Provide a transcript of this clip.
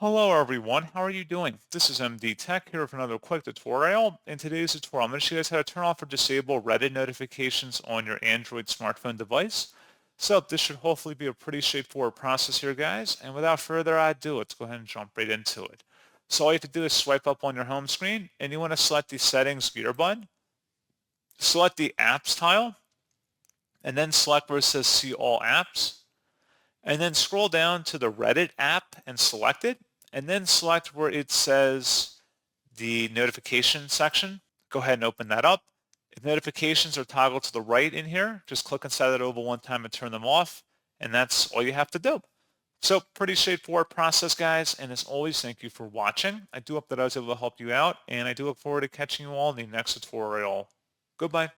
Hello everyone, how are you doing? This is MD Tech here with another quick tutorial. In today's tutorial, I'm going to show you guys how to turn off or disable Reddit notifications on your Android smartphone device. So this should hopefully be a pretty straightforward process here, guys. And without further ado, let's go ahead and jump right into it. So all you have to do is swipe up on your home screen and you want to select the settings gear button, select the apps tile, and then select where it says see all apps. And then scroll down to the Reddit app and select it, and then select where it says the notification section. Go ahead and open that up. If notifications are toggled to the right in here, just click inside that oval one time and turn them off, and that's all you have to do. So pretty straightforward process, guys, and as always, thank you for watching. I do hope that I was able to help you out, and I do look forward to catching you all in the next tutorial. Goodbye.